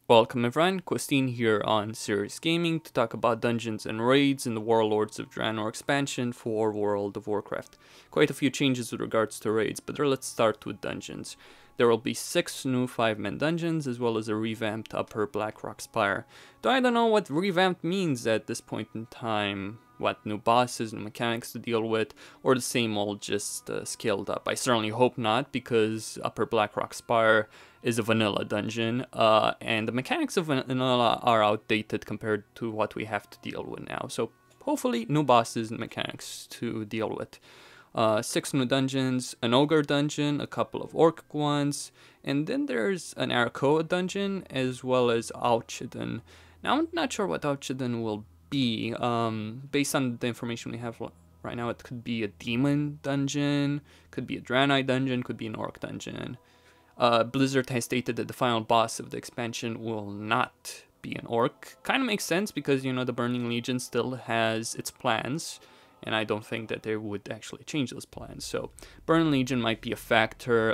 Welcome everyone, Costin here on Serious Gaming to talk about dungeons and raids in the Warlords of Draenor expansion for World of Warcraft. Quite a few changes with regards to raids, but let's start with dungeons. There will be 6 new 5-man dungeons as well as a revamped Upper Blackrock Spire. Though I don't know what revamped means at this point in time. What, new bosses, new mechanics to deal with, or the same old just scaled up? I certainly hope not, because Upper Blackrock Spire is a vanilla dungeon, and the mechanics of vanilla are outdated compared to what we have to deal with now. So hopefully new bosses and mechanics to deal with. 6 new dungeons, an ogre dungeon, a couple of orc ones, and then there's an Arakoa dungeon as well as Auchidon. Now I'm not sure what Auchidon will be. Based on the information we have right now, it could be a demon dungeon, could be a Draenei dungeon, could be an orc dungeon. Blizzard has stated that the final boss of the expansion will not be an orc. Kind of makes sense because, you know, the Burning Legion still has its plans, and I don't think that they would actually change those plans. So Burning Legion might be a factor,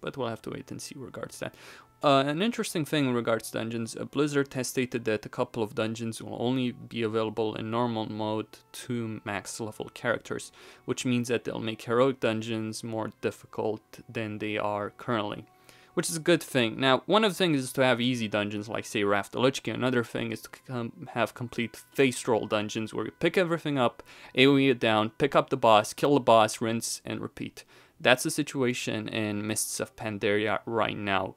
but we'll have to wait and see regards to that. An interesting thing in regards to dungeons, Blizzard has stated that a couple of dungeons will only be available in normal mode to max level characters, which means that they'll make heroic dungeons more difficult than they are currently, which is a good thing. Now, one of the things is to have easy dungeons like, say, Raft the Lich King. Another thing is to have complete face roll dungeons where you pick everything up, AoE it down, pick up the boss, kill the boss, rinse, and repeat. That's the situation in Mists of Pandaria right now.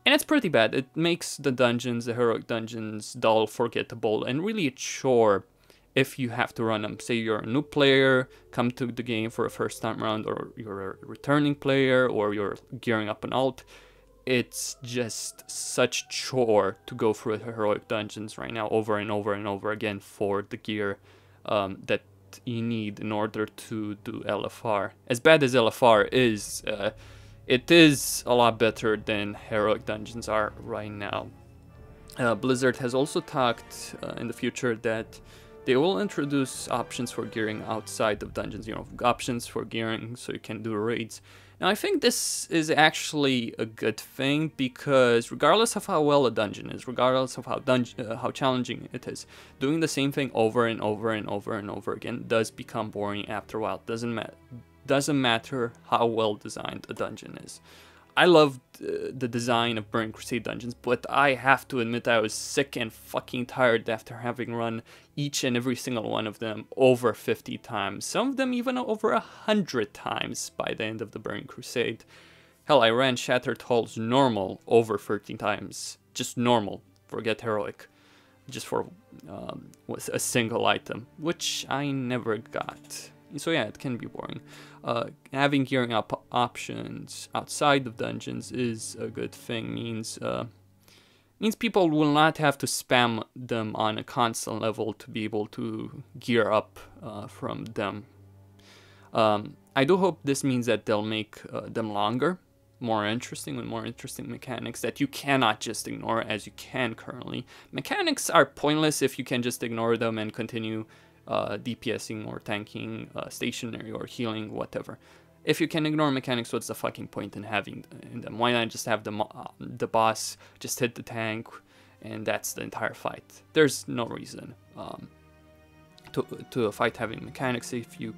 And it's pretty bad. It makes the dungeons, the heroic dungeons, dull, forgettable, and really a chore if you have to run them. Say you're a new player, come to the game for a first time around, or you're a returning player, or you're gearing up an alt. It's just such chore to go through the heroic dungeons right now over and over and over again for the gear that you need in order to do LFR. As bad as LFR is, it is a lot better than heroic dungeons are right now. Blizzard has also talked in the future that they will introduce options for gearing outside of dungeons, you know, options for gearing so you can do raids. Now I think this is actually a good thing because regardless of how well a dungeon is, regardless of how challenging it is, doing the same thing over and over and over and over again does become boring after a while. Doesn't matter how well designed a dungeon is. I loved the design of Burning Crusade dungeons, but I have to admit I was sick and fucking tired after having run each and every single one of them over 50 times. Some of them even over 100 times by the end of the Burning Crusade. Hell, I ran Shattered Halls normal over 13 times. Just normal, forget heroic. Just for a single item, which I never got. So yeah, it can be boring. Having gearing up options outside of dungeons is a good thing. Means people will not have to spam them on a constant level to be able to gear up from them. I do hope this means that they'll make them longer, more interesting, with more interesting mechanics that you cannot just ignore as you can currently. Mechanics are pointless if you can just ignore them and continue DPSing or tanking, stationary or healing, whatever. If you can ignore mechanics, what's the fucking point in having them? Why not just have the boss just hit the tank and that's the entire fight? There's no reason to a fight having mechanics if you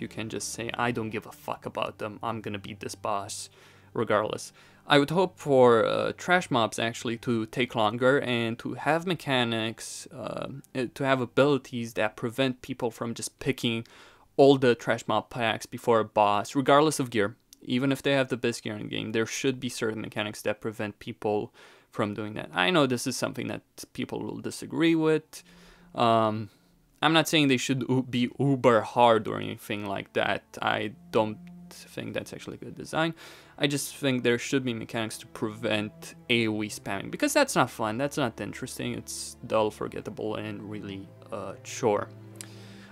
can just say, I don't give a fuck about them, I'm gonna beat this boss regardless. I would hope for trash mobs actually to take longer and to have mechanics, to have abilities that prevent people from just picking all the trash mob packs before a boss, regardless of gear. Even if they have the best gear in the game, there should be certain mechanics that prevent people from doing that. I know this is something that people will disagree with. I'm not saying they should be uber hard or anything like that. I don't think that's actually good design. I just think there should be mechanics to prevent AoE spamming, because that's not fun, that's not interesting, it's dull, forgettable, and really a chore.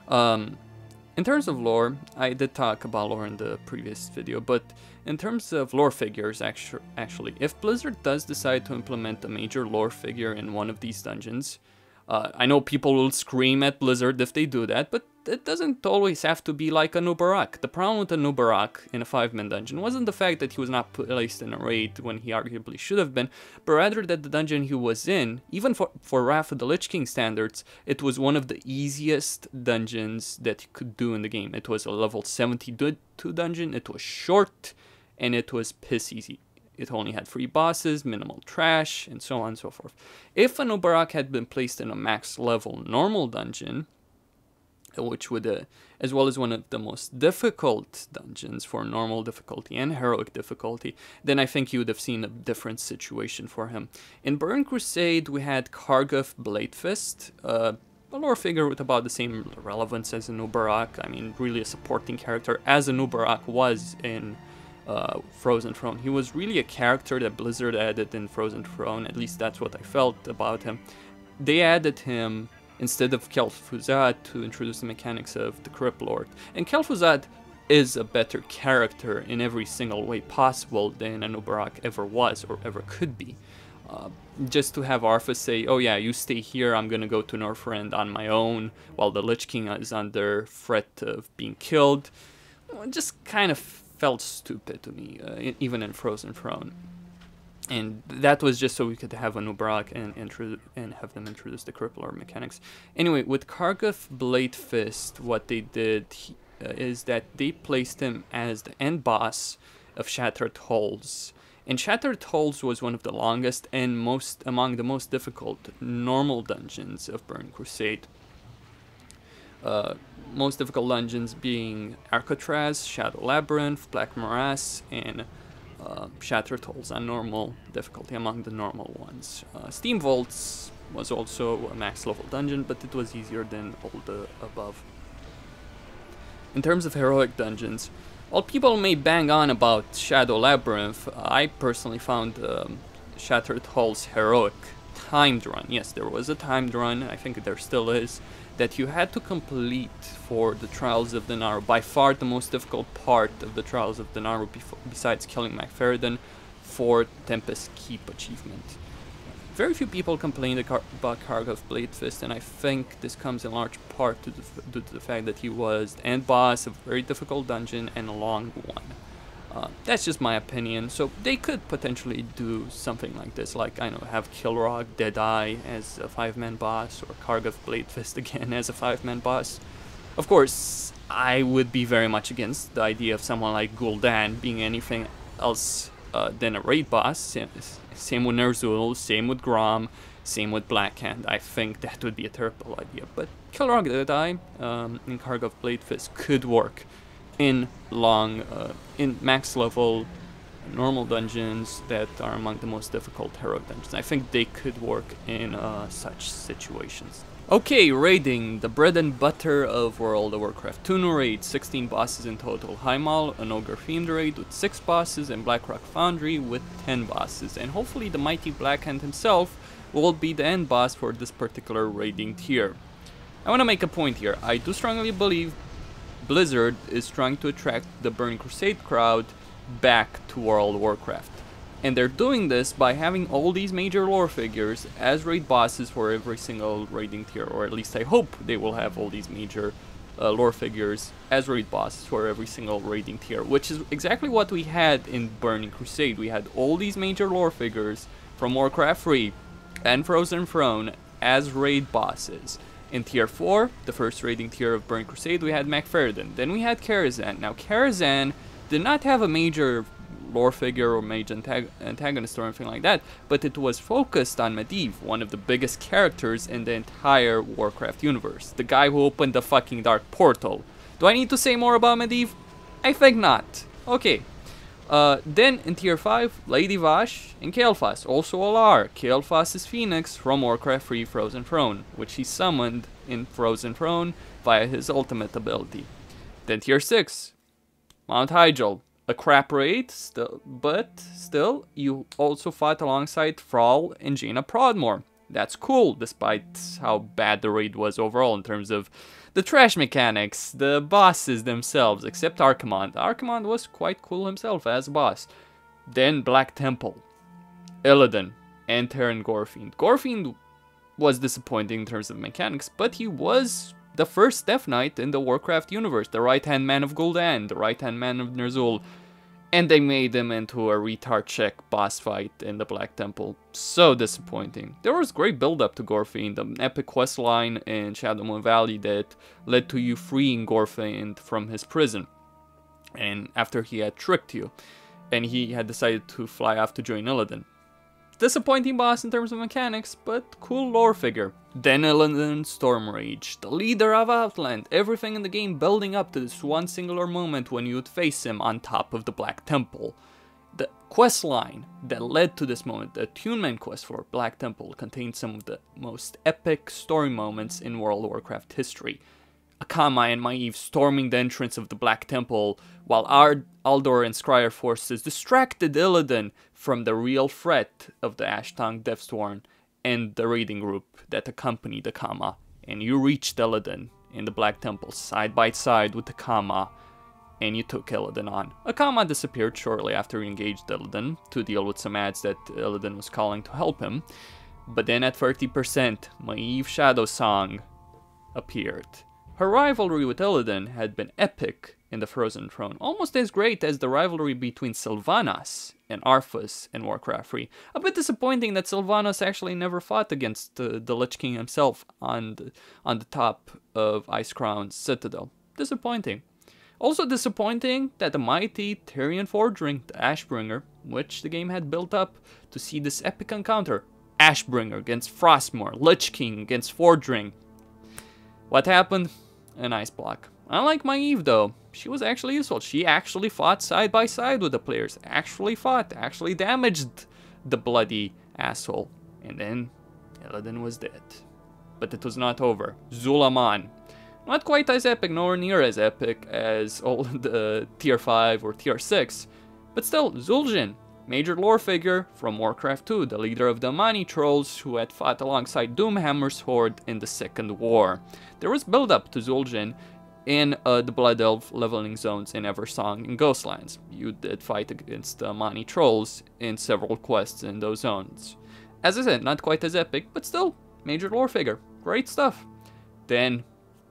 In terms of lore, I did talk about lore in the previous video, but in terms of lore figures, actually, if Blizzard does decide to implement a major lore figure in one of these dungeons, I know people will scream at Blizzard if they do that, but it doesn't always have to be like a Nubarak. The problem with a Nubarak in a 5-man dungeon wasn't the fact that he was not placed in a raid when he arguably should have been, but rather that the dungeon he was in, even for Wrath of the Lich King standards, it was one of the easiest dungeons that you could do in the game. It was a level 72 dungeon, it was short, and it was piss easy. It only had 3 bosses, minimal trash, and so on and so forth. If a Nubarak had been placed in a max level normal dungeon, which would, as well as one of the most difficult dungeons for normal difficulty and heroic difficulty, then I think you would have seen a different situation for him. In Burn Crusade, we had Karguth Bladefist, a lore figure with about the same relevance as a Nubarak. I mean, really a supporting character, as a Nubarak was in Frozen Throne. He was really a character that Blizzard added in Frozen Throne, at least that's what I felt about him. They added him instead of Kel'Thuzad to introduce the mechanics of the Crypt Lord. And Kel'Thuzad is a better character in every single way possible than a Nubarak ever was or ever could be. Just to have Arthas say, oh yeah, you stay here, I'm gonna go to Northrend on my own, while the Lich King is under threat of being killed, just kind of felt stupid to me, even in Frozen Throne. And that was just so we could have a Nubarak and have them introduce the Crippler mechanics. Anyway, with Karguth Bladefist, what they did is that they placed him as the end boss of Shattered Halls. And Shattered Halls was one of the longest and among the most difficult normal dungeons of Burn Crusade. Most difficult dungeons being Arcatraz, Shadow Labyrinth, Black Morass, and Shattered Halls on normal difficulty among the normal ones. Steam Vaults was also a max level dungeon, but it was easier than all the above. In terms of heroic dungeons, while people may bang on about Shadow Labyrinth, I personally found Shattered Halls heroic. Timed run, yes, there was a timed run, I think there still is, that you had to complete for the Trials of Draenor, by far the most difficult part of the Trials of Draenor besides killing Macferdan, for Tempest Keep achievement. Very few people complained about Karguth Bladefist, and I think this comes in large part due to the fact that he was the end boss of a very difficult dungeon and a long one. That's just my opinion, so they could potentially do something like this, like, I know, have Kilrog Deadeye as a 5-man boss, or Karguth Bladefist again as a 5-man boss. Of course, I would be very much against the idea of someone like Gul'dan being anything else than a raid boss. Same with Ner'zhul, same with Grom, same with Blackhand. I think that would be a terrible idea, but Kilrog Deadeye and Karguth Bladefist could work in in max level normal dungeons that are among the most difficult heroic dungeons. I think they could work in such situations. Okay, raiding, the bread and butter of World of Warcraft. 2 new raids, 16 bosses in total. Heimal, an ogre themed raid with 6 bosses, and Blackrock Foundry with 10 bosses. And hopefully the mighty Blackhand himself will be the end boss for this particular raiding tier. I want to make a point here. I do strongly believe Blizzard is trying to attract the Burn Crusade crowd back to World of Warcraft. And they're doing this by having all these major lore figures as raid bosses for every single raiding tier, or at least I hope they will have all these major lore figures as raid bosses for every single raiding tier, which is exactly what we had in Burning Crusade. We had all these major lore figures from Warcraft 3 and Frozen Throne as raid bosses. In Tier 4, the first raiding tier of Burning Crusade, we had Macferdan. Then we had Karazhan. Now, Karazhan did not have a major lore figure or major antagonist or anything like that, but it was focused on Medivh, one of the biggest characters in the entire Warcraft universe. The guy who opened the fucking Dark Portal. Do I need to say more about Medivh? I think not. Okay. Then in Tier 5, Lady Vashj and Kael'thas, also Alar. Kael'thas' Phoenix from Warcraft 3 Frozen Throne, which he summoned in Frozen Throne via his ultimate ability. Then Tier 6, Mount Hyjal, a crap raid, but still, you also fought alongside Thrall and Jaina Prodmore. That's cool, despite how bad the raid was overall in terms of the trash mechanics, the bosses themselves, except Archimonde. Archimonde was quite cool himself as a boss. Then Black Temple, Illidan, and Terran Gorefiend. Gorefiend was disappointing in terms of mechanics, but he was the first Death Knight in the Warcraft universe, the right-hand man of Gul'dan, the right-hand man of Ner'zhul, and they made him into a retard check boss fight in the Black Temple. So disappointing. There was great build-up to Gorfind, an epic quest line in Shadowmoon Valley that led to you freeing Gorfind from his prison, and after he had tricked you, and he had decided to fly off to join Illidan. Disappointing boss in terms of mechanics, but cool lore figure. Then Illidan Stormrage, the leader of Outland, everything in the game building up to this one singular moment when you would face him on top of the Black Temple. The quest line that led to this moment, the attunement quest for Black Temple, contained some of the most epic story moments in World of Warcraft history. Akama and Maeve storming the entrance of the Black Temple, while Aldor and Scryer forces distracted Illidan from the real threat of the Ashtongue Deathsworn and the raiding group that accompanied Akama. And you reached Illidan in the Black Temple side by side with Akama, and you took Illidan on. Akama disappeared shortly after you engaged Illidan to deal with some ads that Illidan was calling to help him. But then at 30%, Maeve Shadowsong appeared. Her rivalry with Illidan had been epic in the Frozen Throne, almost as great as the rivalry between Sylvanas and Arthas in Warcraft 3. A bit disappointing that Sylvanas actually never fought against the Lich King himself on the top of Icecrown's Citadel. Disappointing. Also disappointing that the mighty Tyrian Forgeling, the Ashbringer, which the game had built up to see this epic encounter, Ashbringer against Frostmourne, Lich King against Forgeling. What happened? An ice block. Unlike Maeve though, she was actually useful. She actually fought side by side with the players. Actually damaged the bloody asshole. And then Illidan was dead. But it was not over. Zul'Aman. Not quite as epic, nowhere near as epic as all the tier 5 or tier 6. But still, Zul'jin. Major lore figure from Warcraft 2, the leader of the Amani trolls who had fought alongside Doomhammer's horde in the Second War. There was build-up to Zul'jin in the Blood Elf leveling zones in Eversong and Ghostlands. You did fight against the Amani trolls in several quests in those zones. As I said, not quite as epic, but still, major lore figure. Great stuff. Then,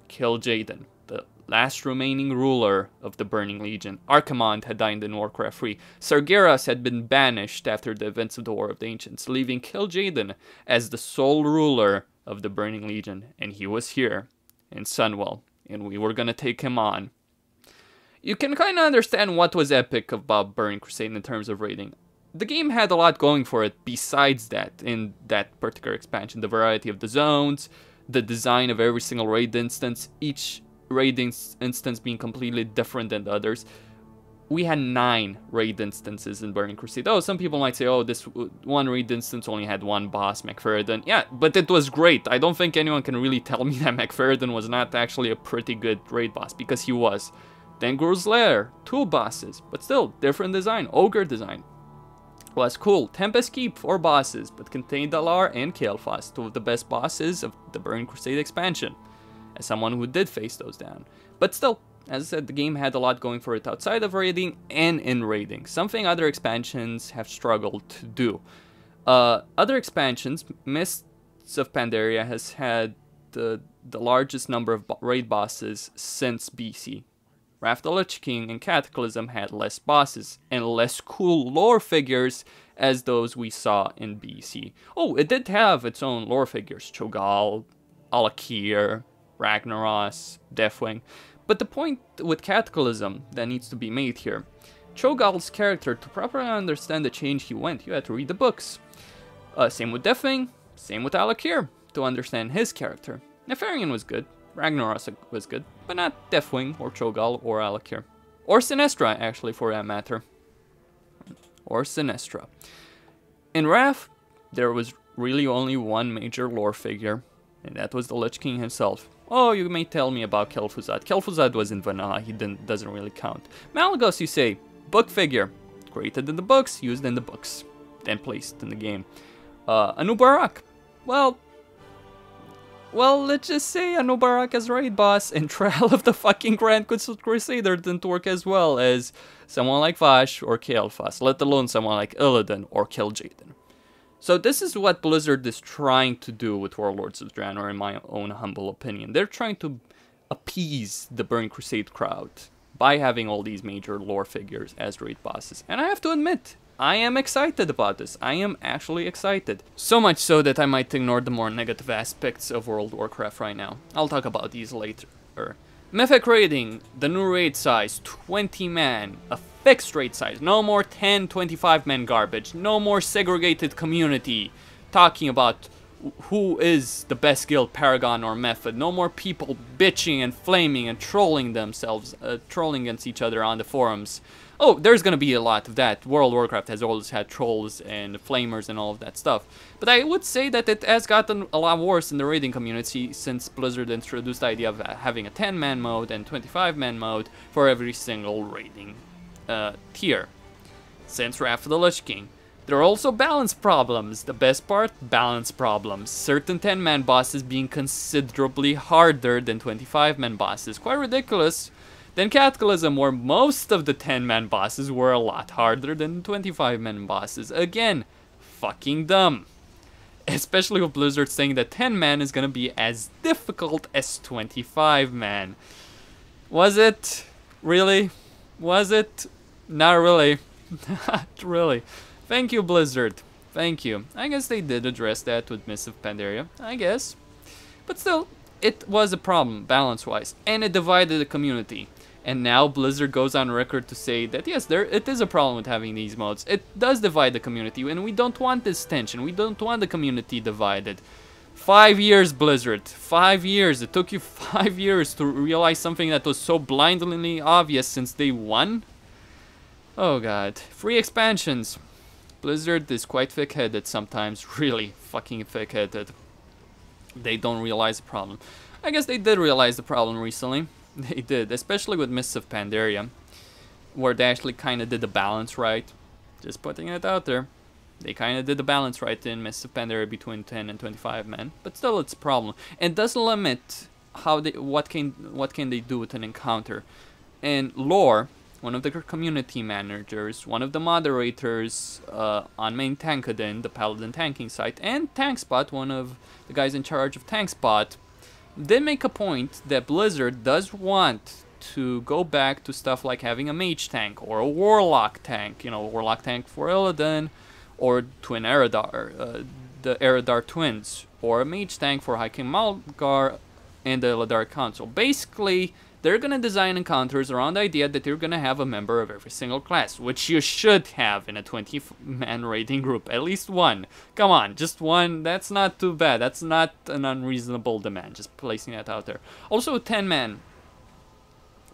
Kil'jaeden, the last remaining ruler of the Burning Legion. Archimonde had died in Warcraft 3. Sargeras had been banished after the events of the War of the Ancients, leaving Kil'jaeden as the sole ruler of the Burning Legion. And he was here in Sunwell, and we were gonna take him on. You can kind of understand what was epic about Burning Crusade in terms of raiding. The game had a lot going for it besides that in that particular expansion. The variety of the zones, the design of every single raid instance, each raid instance being completely different than the others. We had 9 raid instances in Burning Crusade. Oh, some people might say, oh, this one raid instance only had one boss, McFerrin. Yeah, but it was great. I don't think anyone can really tell me that McFerrin was not actually a pretty good raid boss, because he was. Then Gur's Lair, 2 bosses, but still, different design, ogre design. Was cool. Tempest Keep, 4 bosses, but contained Dalar and Kael'thas, 2 of the best bosses of the Burning Crusade expansion, as someone who did face those down. But still, as I said, the game had a lot going for it outside of raiding and in raiding, something other expansions have struggled to do. Other expansions, Mists of Pandaria has had the largest number of raid bosses since BC. Wrath the Lich King and Cataclysm had less bosses and less cool lore figures as those we saw in BC. Oh, it did have its own lore figures, Cho'Gall, Al'Akir, Ragnaros, Deathwing. But the point with Cataclysm that needs to be made here, Cho'Gall's character, to properly understand the change he went, you had to read the books. Same with Deathwing, same with Al'Akir, to understand his character. Nefarian was good, Ragnaros was good, but not Deathwing or Cho'Gall or Al'Akir. Or Sinestra, actually, for that matter. Or Sinestra. In Wrath, there was really only one major lore figure, and that was the Lich King himself. Oh, you may tell me about Kel'Thuzad. Kel'Thuzad was in vanilla, he doesn't really count. Malygos, you say, book figure. Created in the books, used in the books, then placed in the game. Anubarak. Well, let's just say Anubarak as raid boss and Trial of the fucking Grand Crusader didn't work as well as someone like Vash or Kael'thas, let alone someone like Illidan or Kil'jaeden. So this is what Blizzard is trying to do with Warlords of Draenor, in my own humble opinion. They're trying to appease the Burning Crusade crowd by having all these major lore figures as raid bosses. And I have to admit, I am excited about this. I am actually excited. So much so that I might ignore the more negative aspects of World of Warcraft right now. I'll talk about these later. Mythic raiding, the new raid size, 20 man, a fixed raid size, no more 10, 25 man garbage, no more segregated community talking about who is the best guild, Paragon or Method, no more people bitching and flaming and trolling themselves, trolling against each other on the forums. Oh, there's gonna be a lot of that. World of Warcraft has always had trolls and flamers and all of that stuff. But I would say that it has gotten a lot worse in the raiding community since Blizzard introduced the idea of having a 10-man mode and 25-man mode for every single raiding tier. Since Wrath of the Lich King. There are also balance problems. The best part, balance problems. Certain 10-man bosses being considerably harder than 25-man bosses. Quite ridiculous. Then Cataclysm, where most of the 10-man bosses were a lot harder than 25-man bosses. Again, fucking dumb. Especially with Blizzard saying that 10-man is gonna be as difficult as 25-man. Was it? Really? Was it? Not really. Not really. Thank you, Blizzard. Thank you. I guess they did address that with Mists of Pandaria. I guess. But still, it was a problem, balance-wise. And it divided the community. And now Blizzard goes on record to say that yes, it is a problem with having these modes. It does divide the community, and we don't want this tension. We don't want the community divided. 5 years, Blizzard. 5 years. It took you 5 years to realize something that was so blindly obvious since day one? Oh god. Free expansions. Blizzard is quite thick-headed sometimes. Really fucking thick-headed. They don't realize the problem. I guess they did realize the problem recently. They did, especially with Mists of Pandaria, where they actually kind of did the balance right. Just putting it out there. They kind of did the balance right in Mists of Pandaria between 10 and 25 men, but still it's a problem. It does limit how they what can they do with an encounter. And Lore, one of the community managers, one of the moderators on Main Tankadin, the Paladin tanking site, and TankSpot, one of the guys in charge of TankSpot, did make a point that Blizzard does want to go back to stuff like having a mage tank or a warlock tank, you know, a warlock tank for Illidan, or twin Eredar, the Eredar twins, or a mage tank for High King Malgar and the Eldar Council. Basically, they're gonna design encounters around the idea that you're gonna have a member of every single class, which you should have in a 20-man raiding group. At least one. Come on, just one. That's not too bad. That's not an unreasonable demand. Just placing that out there. Also, 10-man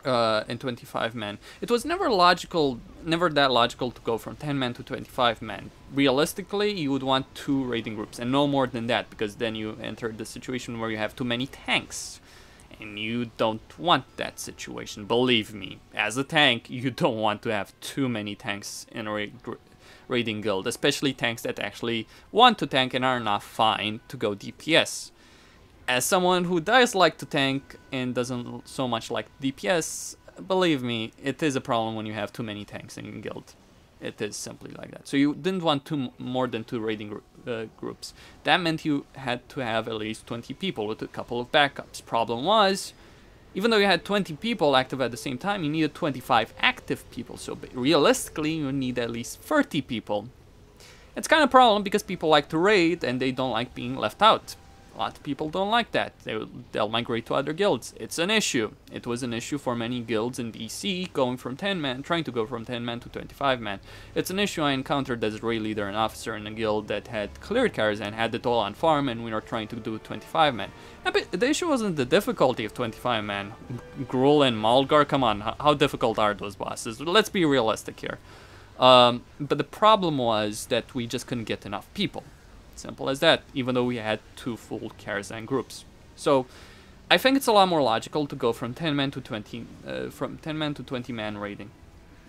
and 25-man. It was never that logical to go from 10-man to 25-man. Realistically, you would want 2 raiding groups, and no more than that, because then you enter the situation where you have too many tanks. And you don't want that situation, believe me. As a tank, you don't want to have too many tanks in a raiding guild, especially tanks that actually want to tank and are not fine to go DPS. As someone who does like to tank and doesn't so much like DPS, believe me, it is a problem when you have too many tanks in a guild. It is simply like that. So you didn't want more than 2 raiding groups. That meant you had to have at least 20 people with a couple of backups. Problem was, even though you had 20 people active at the same time, you needed 25 active people. So realistically, you need at least 30 people. It's kind of a problem because people like to raid and they don't like being left out. A lot of people don't like that. They'll migrate to other guilds. It's an issue. It was an issue for many guilds in BC, going from 10-man, trying to go from 10-man to 25-man. It's an issue I encountered as a raid leader and officer in a guild that had cleared Karazhan, had it all on farm, and we were trying to do 25-man. But the issue wasn't the difficulty of 25-man. Gruul and Malgar, come on, how difficult are those bosses? Let's be realistic here. But the problem was that we just couldn't get enough people. Simple as that, even though we had 2 full Karazhan groups. So I think it's a lot more logical to go from 10-man to 20-man raiding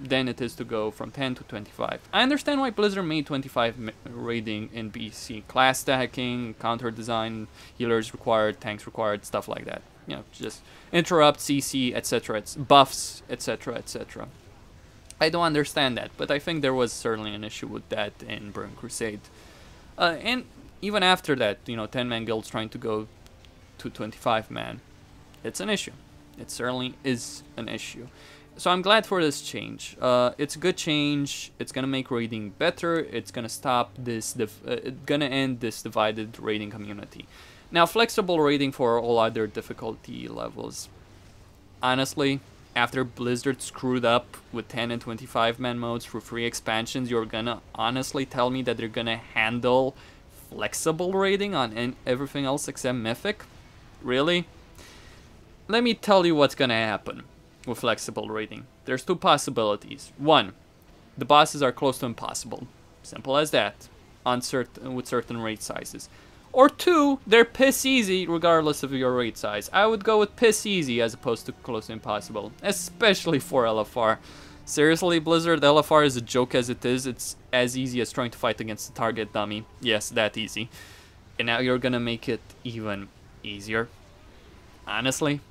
than it is to go from 10 to 25. I understand why Blizzard made 25 raiding in BC. Class stacking, counter design, healers required, tanks required, stuff like that. You know, just interrupt, CC, etc. It's buffs, etc., etc. I don't understand that, but I think there was certainly an issue with that in Burning Crusade. And even after that, you know, 10-man guilds trying to go to 25-man, it's an issue. It certainly is an issue. So I'm glad for this change. It's a good change. It's gonna make raiding better. It's gonna stop this. It's gonna end this divided raiding community. Now, flexible raiding for all other difficulty levels. Honestly, after Blizzard screwed up with 10 and 25-man modes for free expansions, you're gonna honestly tell me that they're gonna handle flexible raiding on everything else except Mythic? Really? Let me tell you what's gonna happen with flexible raiding. There's two possibilities. One, the bosses are close to impossible. Simple as that. With certain raid sizes. Or two, they're piss easy regardless of your raid size. I would go with piss easy as opposed to close to impossible. Especially for LFR. Seriously, Blizzard, LFR is a joke as it is. It's as easy as trying to fight against a target dummy. Yes, that easy. And now you're gonna make it even easier. Honestly,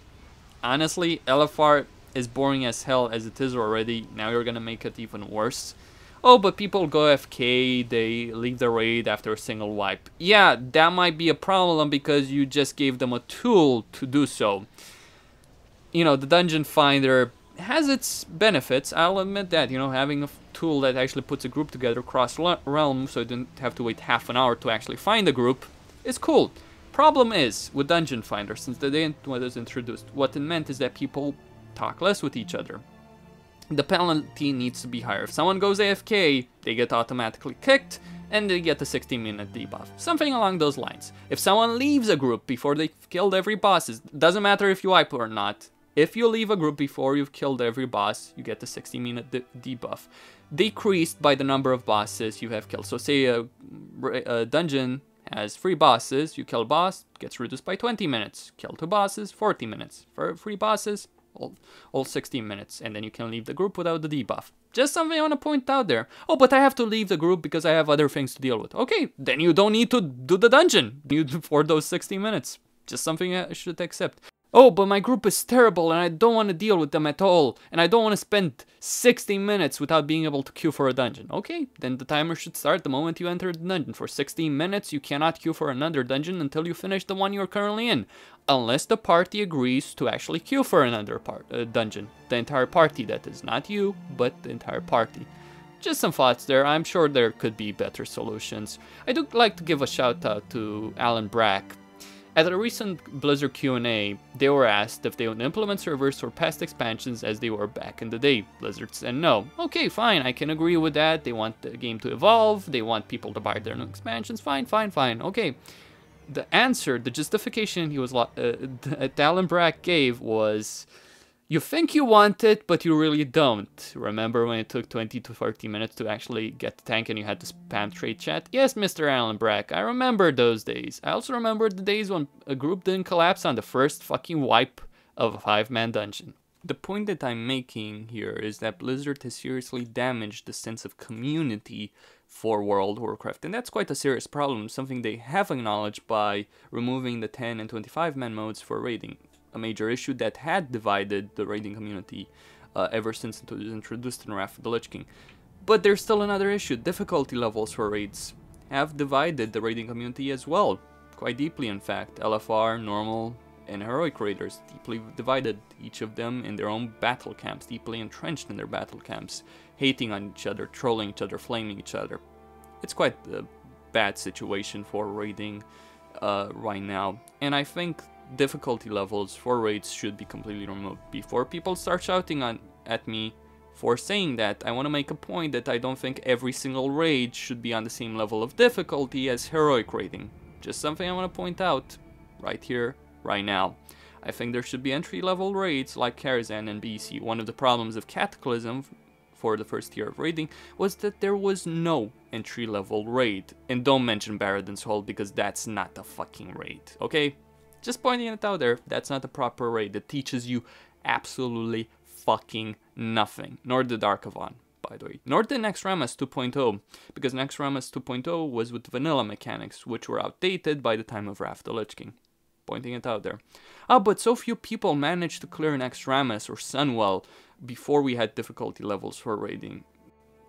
LFR is boring as hell as it is already. Now you're gonna make it even worse. Oh, but people go AFK, they leave the raid after a single wipe. Yeah, that might be a problem because you just gave them a tool to do so. You know, the Dungeon Finder has its benefits, I'll admit that. You know, having a tool that actually puts a group together across realms so you don't have to wait half an hour to actually find a group is cool. Problem is, with Dungeon Finder, since the day it was introduced, what it meant is that people talk less with each other. The penalty needs to be higher. If someone goes AFK, they get automatically kicked, and they get a 60-minute debuff. Something along those lines. If someone leaves a group before they've killed every boss, it doesn't matter if you wipe or not. If you leave a group before you've killed every boss, you get a 60-minute debuff. Decreased by the number of bosses you have killed. So say a dungeon has 3 bosses, you kill a boss, gets reduced by 20 minutes. Kill 2 bosses, 40 minutes. For 3 bosses, all 16 minutes, and then you can leave the group without the debuff. Just something I want to point out there. Oh, but I have to leave the group because I have other things to deal with. Okay, then you don't need to do the dungeon for those 60 minutes. Just something I should accept. Oh, but my group is terrible and I don't want to deal with them at all. And I don't want to spend 60 minutes without being able to queue for a dungeon. Okay, then the timer should start the moment you enter the dungeon. For 16 minutes, you cannot queue for another dungeon until you finish the one you're currently in. Unless the party agrees to actually queue for another dungeon. The entire party, that is. Not you, but the entire party. Just some thoughts there. I'm sure there could be better solutions. I do like to give a shout out to Alan Brack. At a recent Blizzard Q&A, they were asked if they would implement servers for past expansions as they were back in the day. Blizzard said no. Okay, fine, I can agree with that. They want the game to evolve, they want people to buy their new expansions. Fine, okay. The answer, the justification that Alan Brack gave was, you think you want it, but you really don't. Remember when it took 20 to 30 minutes to actually get the tank and you had to spam trade chat? Yes, Mr. Alan Brack, I remember those days. I also remember the days when a group didn't collapse on the first fucking wipe of a 5-man dungeon. The point that I'm making here is that Blizzard has seriously damaged the sense of community for World of Warcraft, and that's quite a serious problem, something they have acknowledged by removing the 10 and 25-man modes for raiding. A major issue that had divided the raiding community ever since it was introduced in Wrath of the Lich King. But there's still another issue. Difficulty levels for raids have divided the raiding community as well. Quite deeply, in fact. LFR, normal, and heroic raiders deeply divided, each of them in their own battle camps, deeply entrenched in their battle camps, hating on each other, trolling each other, flaming each other. It's quite a bad situation for raiding right now, and I think difficulty levels for raids should be completely removed. Before people start shouting at me for saying that, I want to make a point that I don't think every single raid should be on the same level of difficulty as heroic raiding. Just something I want to point out right here, right now. I think there should be entry-level raids like Karazhan and BC. One of the problems of Cataclysm for the first year of raiding was that there was no entry-level raid. And don't mention Baradin's Hold because that's not a fucking raid, okay? Just pointing it out there, that's not a proper raid. That teaches you absolutely fucking nothing. Nor the Dark Avon, by the way. Nor the Naxxramas 2.0, because Naxxramas 2.0 was with vanilla mechanics, which were outdated by the time of Wrath of the Lich King. Pointing it out there. But so few people managed to clear Naxxramas or Sunwell before we had difficulty levels for raiding.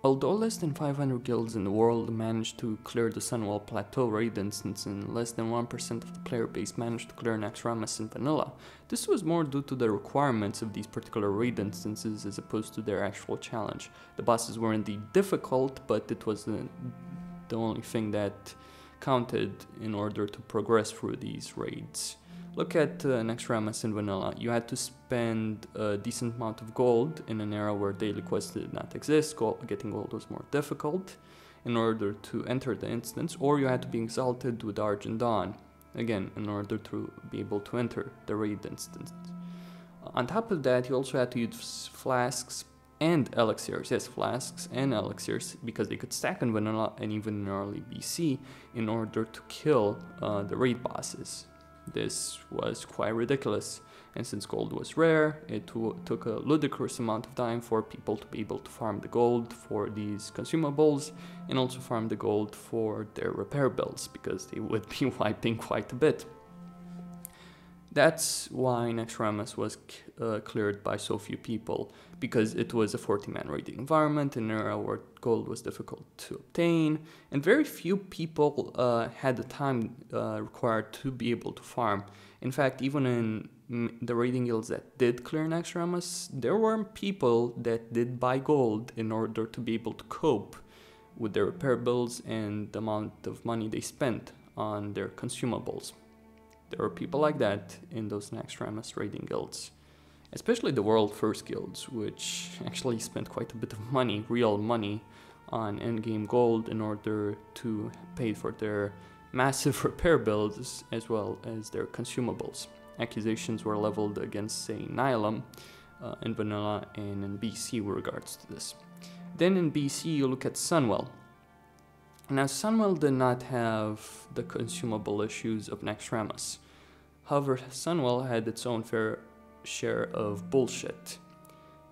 Although less than 500 guilds in the world managed to clear the Sunwell Plateau raid instance and less than 1% of the player base managed to clear Naxxramas in vanilla, this was more due to the requirements of these particular raid instances as opposed to their actual challenge. The bosses were indeed difficult, but it was the only thing that counted in order to progress through these raids. Look at Naxxramas in vanilla. You had to spend a decent amount of gold in an era where daily quests did not exist. Getting gold was more difficult in order to enter the instance, or you had to be exalted with Argent Dawn, again, in order to be able to enter the raid instance. On top of that, you also had to use flasks and elixirs. Yes, flasks and elixirs, because they could stack in vanilla and even in early BC in order to kill the raid bosses. This was quite ridiculous, and since gold was rare, it took a ludicrous amount of time for people to be able to farm the gold for these consumables and also farm the gold for their repair bills, because they would be wiping quite a bit. That's why Naxxramas was cleared by so few people, because it was a 40-man raiding environment in an era where gold was difficult to obtain, and very few people had the time required to be able to farm. In fact, even in the raiding guilds that did clear Naxxramas, there were people that did buy gold in order to be able to cope with their repair bills and the amount of money they spent on their consumables. There were people like that in those Naxxramas raiding guilds, especially the world first guilds, which actually spent quite a bit of money, real money, on endgame gold in order to pay for their massive repair bills as well as their consumables. Accusations were leveled against, say, Nihilum in vanilla and in BC with regards to this. Then in BC you look at Sunwell. Now, Sunwell did not have the consumable issues of Naxxramas. However, Sunwell had its own fair share of bullshit.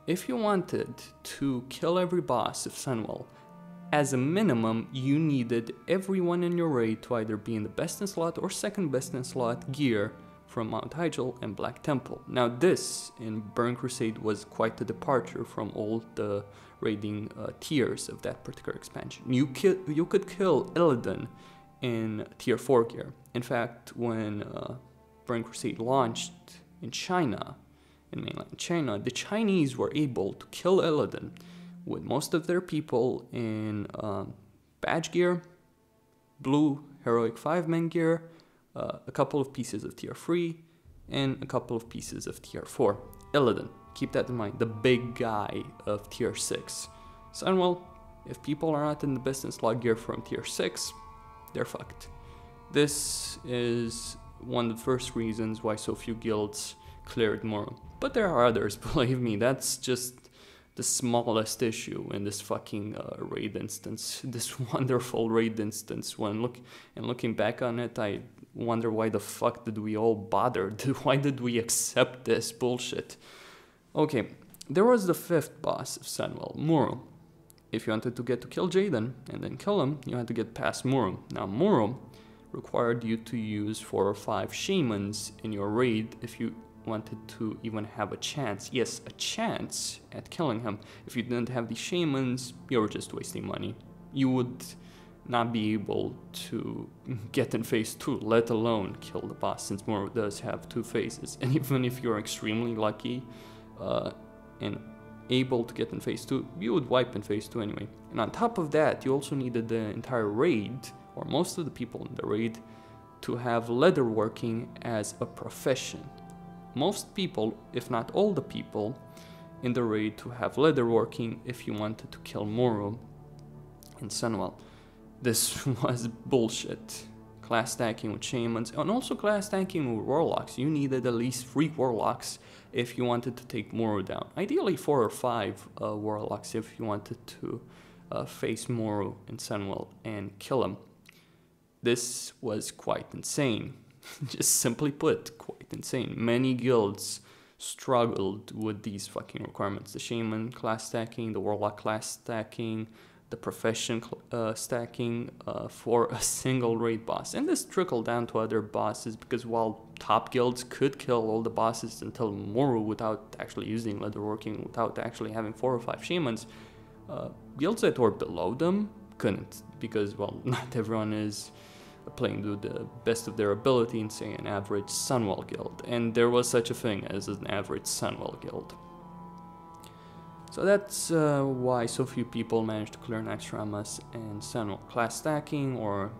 If you wanted to kill every boss of Sunwell, as a minimum, you needed everyone in your raid to either be in the best in slot or second best in slot gear from Mount Hyjal and Black Temple. Now this, in Burn Crusade, was quite a departure from all the raiding tiers of that particular expansion. You could kill Illidan in tier 4 gear. In fact, when Burn Crusade launched in China, in mainland China, the Chinese were able to kill Illidan with most of their people in badge gear, blue heroic 5-man gear, a couple of pieces of tier 3, and a couple of pieces of tier 4. Illidan, keep that in mind, the big guy of tier 6. Sunwell, if people are not in the best in slot gear from tier 6, they're fucked. This is one of the first reasons why so few guilds cleared Moro. But there are others, believe me, that's just the smallest issue in this fucking raid instance, this wonderful raid instance. Looking back on it, I wonder why the fuck did we all bother? Why did we accept this bullshit? Okay, there was the 5th boss of Sunwell, Muro. If you wanted to get to kill Jaden and then kill him, you had to get past Muro. Now Muro required you to use 4 or 5 shamans in your raid if you wanted to even have a chance, yes, a chance at killing him. If you didn't have these shamans, you were just wasting money. You would not be able to get in phase 2, let alone kill the boss, since Moro does have 2 phases. And even if you're extremely lucky and able to get in phase 2, you would wipe in phase 2 anyway. And on top of that, you also needed the entire raid, or most of the people in the raid, to have leatherworking as a profession. Most people, if not all the people in the raid, to have leatherworking if you wanted to kill Moro in Sunwell. This was bullshit. Class stacking with shamans and also class stacking with warlocks. You needed at least 3 warlocks if you wanted to take Moro down. Ideally 4 or 5 warlocks if you wanted to face Moro in Sunwell and kill him. This was quite insane. Just simply put, quite insane. Many guilds struggled with these fucking requirements. The shaman class stacking, the warlock class stacking, the profession stacking for a single raid boss. And this trickled down to other bosses, because while top guilds could kill all the bosses until Moro without actually using leatherworking, without actually having 4 or 5 shamans, Guilds that were below them couldn't, because, well, not everyone is playing to the best of their ability in, say, an average Sunwell guild, and there was such a thing as an average Sunwell guild. So that's why so few people managed to clear Naxxramas and Sunwell. Class stacking or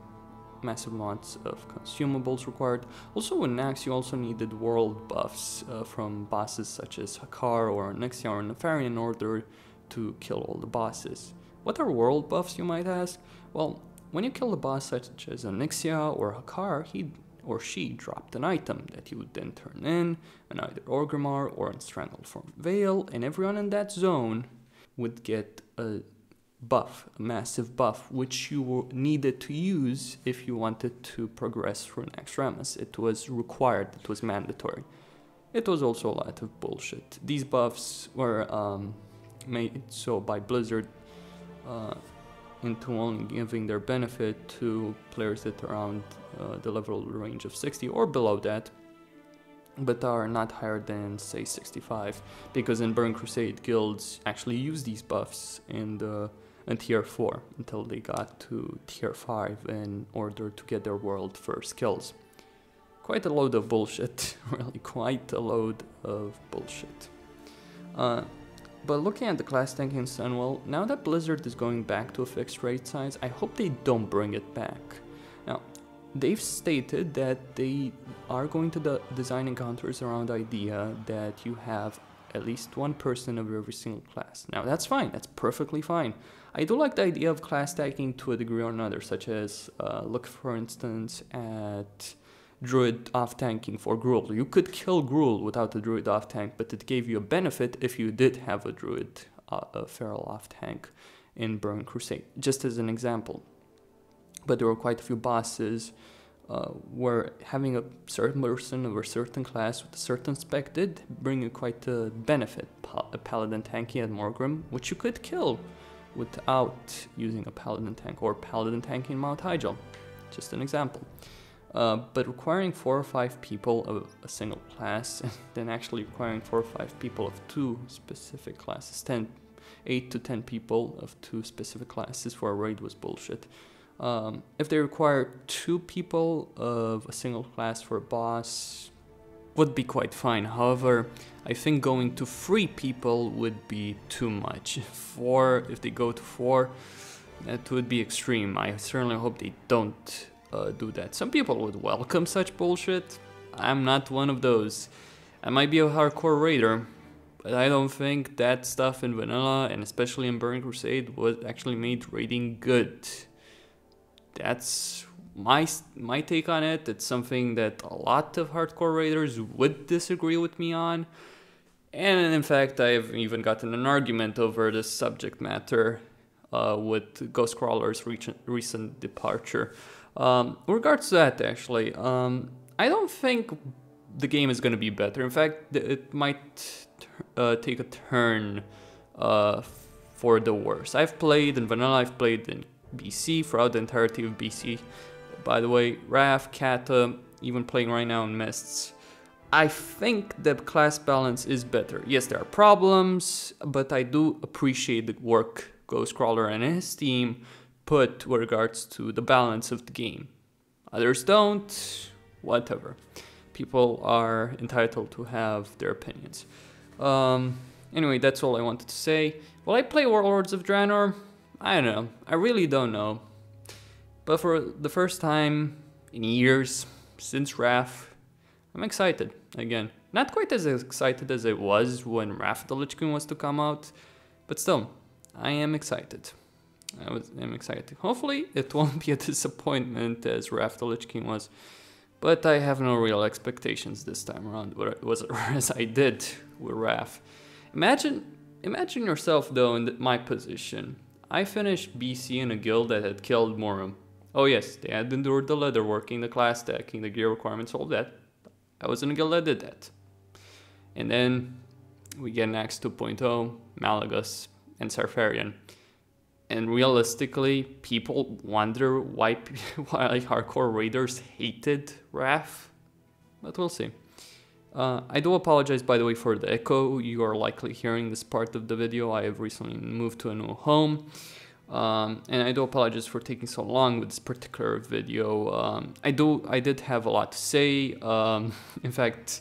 massive amounts of consumables required. Also in Nax you also needed world buffs from bosses such as Hakar or Nixia or Nefarian in order to kill all the bosses. What are world buffs, you might ask? Well, when you kill a boss such as a Nixia or Hakar, he or she dropped an item that you would then turn in, an either Orgrimmar or a Strangled Form Veil, and everyone in that zone would get a buff, a massive buff, which you needed to use if you wanted to progress through Naxxramas. It was required, it was mandatory. It was also a lot of bullshit. These buffs were made so by Blizzard into only giving their benefit to players that are around the level range of 60 or below that, but are not higher than, say, 65, because in Burning Crusade guilds actually use these buffs in tier 4 until they got to tier 5 in order to get their world first kills. Quite a load of bullshit, really quite a load of bullshit. But looking at the class tanking in Sunwell, now that Blizzard is going back to a fixed raid size, I hope they don't bring it back. Now, they've stated that they are going to design encounters around the idea that you have at least one person of every single class. Now, that's fine, that's perfectly fine. I do like the idea of class stacking to a degree or another, such as, look for instance at Druid off-tanking for Gruul. You could kill Gruul without a Druid off-tank, but it gave you a benefit if you did have a Druid Feral off-tank in Burning Crusade, just as an example. But there were quite a few bosses where having a certain person of a certain class with a certain spec did bring you quite a benefit. A Paladin tanking at Morgrim, which you could kill without using a Paladin tank, or Paladin tanking Mount Hyjal, just an example. But requiring 4 or 5 people of a single class, and then actually requiring 4 or 5 people of 2 specific classes, 8 to 10 people of 2 specific classes for a raid was bullshit. If they require 2 people of a single class for a boss, would be quite fine. However, I think going to 3 people would be too much. 4, if they go to 4, that would be extreme. I certainly hope they don't do that. Some people would welcome such bullshit. I'm not one of those. I might be a hardcore raider, but I don't think that stuff in vanilla, and especially in Burning Crusade, was actually made raiding good. That's my take on it. It's something that a lot of hardcore raiders would disagree with me on, and in fact I've even gotten an argument over this subject matter with Ghostcrawler's recent departure. In regards to that, actually, I don't think the game is going to be better. In fact, it might take a turn for the worse. I've played in vanilla, I've played in BC throughout the entirety of BC. By the way, Wrath, Kata, even playing right now in Mists. I think the class balance is better. Yes, there are problems, but I do appreciate the work Ghostcrawler and his team put with regards to the balance of the game. Others don't, whatever. People are entitled to have their opinions. Anyway, that's all I wanted to say. Will I play Warlords of Draenor? I don't know. I really don't know. But for the first time in years, since Wrath, I'm excited again. Not quite as excited as I was when Wrath of the Lich King was to come out, but still, I am excited. I'm excited. Hopefully it won't be a disappointment as Wrath of the Lich King was, but I have no real expectations this time around, as I did with Wrath. Imagine yourself though in my position. I finished BC in a guild that had killed Morum. Oh yes, they had endured the leatherworking, the class stacking, the gear requirements, all that. I was in a guild that did that. And then we get Nax 2.0, Malagas, and Sarfarian. And realistically, people wonder why hardcore raiders hated Wrath, but we'll see. I do apologize, by the way, for the echo. You are likely hearing this part of the video. I have recently moved to a new home. And I do apologize for taking so long with this particular video. I did have a lot to say. In fact,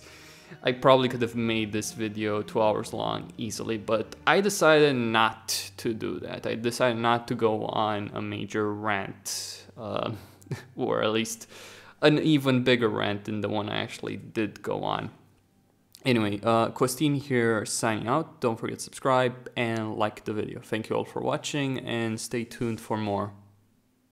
I probably could have made this video 2 hours long easily, but I decided not to do that. I decided not to go on a major rant, or at least an even bigger rant than the one I actually did go on. Anyway, Costin here signing out. Don't forget to subscribe and like the video. Thank you all for watching and stay tuned for more.